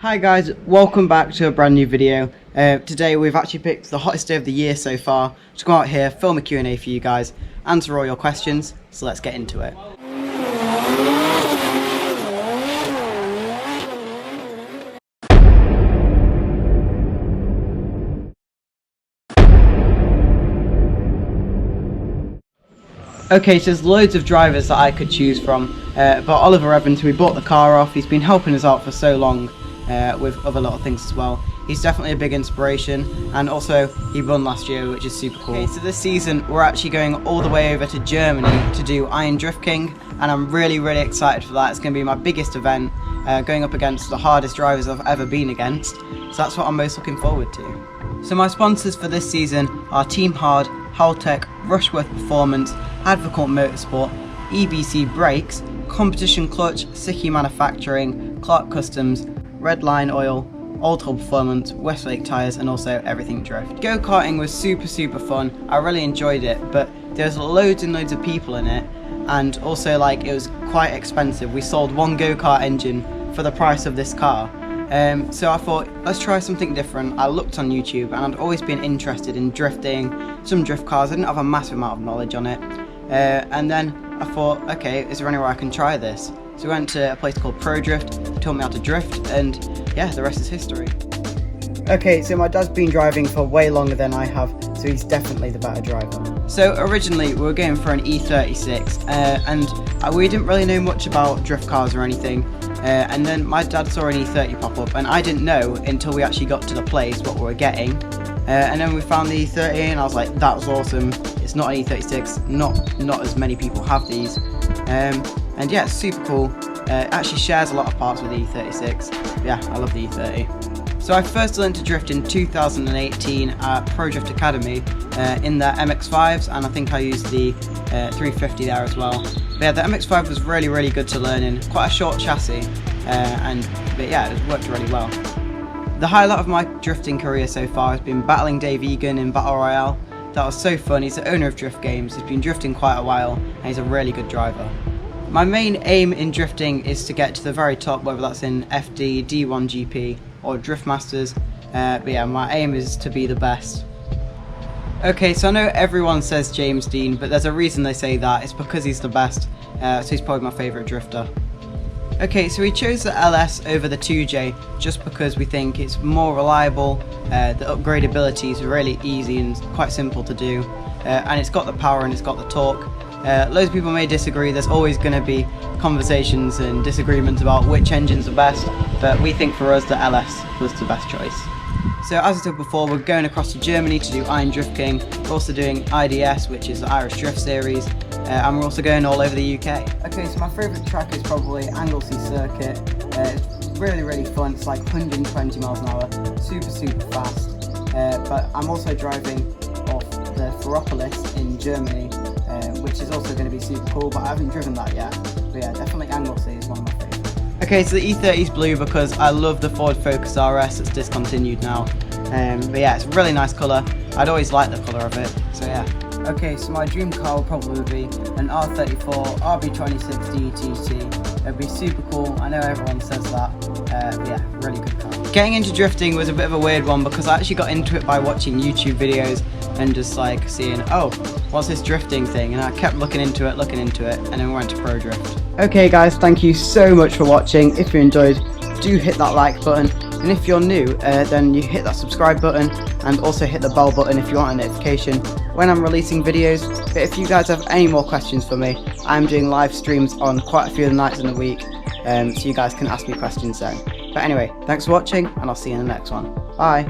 Hi guys, welcome back to a brand new video. Today we've actually picked the hottest day of the year so far to go out here, film a Q&A for you guys, answer all your questions, so let's get into it. Okay, so there's loads of drivers that I could choose from, but Oliver Evans, who we bought the car off, he's been helping us out for so long with other little things as well. He's definitely a big inspiration, and also he won last year, which is super cool. Okay, so this season we're actually going all the way over to Germany to do Iron Drift King, and I'm really excited for that. It's going to be my biggest event, going up against the hardest drivers I've ever been against, so that's what I'm most looking forward to. So my sponsors for this season are Team Hard, Haltech, Rushworth Performance, Advocate Motorsport, EBC Brakes, Competition Clutch, Siki Manufacturing, Clark Customs, Red Line Oil, Old Hull Performance, Westlake Tyres, and also Everything Drift. Go-karting was super fun. I really enjoyed it, but there's loads and loads of people in it, and also it was quite expensive. We sold one go-kart engine for the price of this car. So I thought, let's try something different. I looked on YouTube and I'd always been interested in drifting, some drift cars. I didn't have a massive amount of knowledge on it. And then I thought, okay, is there anywhere I can try this? So we went to a place called Pro Drift, taught me how to drift, and yeah, the rest is history. Okay, so my dad's been driving for way longer than I have, so he's definitely the better driver. So originally we were going for an E36, and we didn't really know much about drift cars or anything. And then my dad saw an E30 pop up, and I didn't know until we actually got to the place what we were getting. And then we found the E30 and I was like, that was awesome. It's not an E36, not as many people have these. And yeah, it's super cool. It actually shares a lot of parts with the E36. Yeah, I love the E30. So I first learned to drift in 2018 at Pro Drift Academy in the MX-5s, and I think I used the 350 there as well. But yeah, the MX-5 was really good to learn in. Quite a short chassis, but yeah, it worked really well. The highlight of my drifting career so far has been battling Dave Egan in Battle Royale. That was so fun. He's the owner of Drift Games, he's been drifting quite a while, and he's a really good driver. My main aim in drifting is to get to the very top, whether that's in FD, D1 GP, or Drift Masters, but yeah, my aim is to be the best. Okay, so I know everyone says James Dean, but there's a reason they say that. It's because he's the best, so he's probably my favourite drifter. Okay, so we chose the LS over the 2J just because we think it's more reliable, the upgradability is really easy and quite simple to do, and it's got the power and it's got the torque. Loads of people may disagree. There's always going to be conversations and disagreements about which engine's the best, but we think for us the LS was the best choice. So as I said before, we're going across to Germany to do Iron Drift King. We're also doing IDS, which is the Irish Drift Series, and we're also going all over the UK. Okay, so my favourite track is probably Anglesey Circuit. It's really fun. It's like 120 miles an hour, super fast. But I'm also driving off the Ferropolis in Germany, which is also going to be super cool, but I haven't driven that yet. But yeah, definitely Anglesey is one of my favourites. Okay, so the E30 is blue because I love the Ford Focus RS that's discontinued now. But yeah, it's a really nice colour. I'd always liked the colour of it, so yeah. Okay, so my dream car will probably be an R34 RB26 DTC. It'd be super cool. I know everyone says that, but yeah, really good car. Getting into drifting was a bit of a weird one because I actually got into it by watching YouTube videos and just seeing, oh, what's this drifting thing? And I kept looking into it, and then we went to Pro Drift. Okay guys, thank you so much for watching. If you enjoyed, do hit that like button, and if you're new, then you hit that subscribe button, and also hit the bell button if you want a notification when I'm releasing videos. But if you guys have any more questions for me, I'm doing live streams on quite a few of the nights in the week, so you guys can ask me questions then. But anyway, thanks for watching, and I'll see you in the next one. Bye!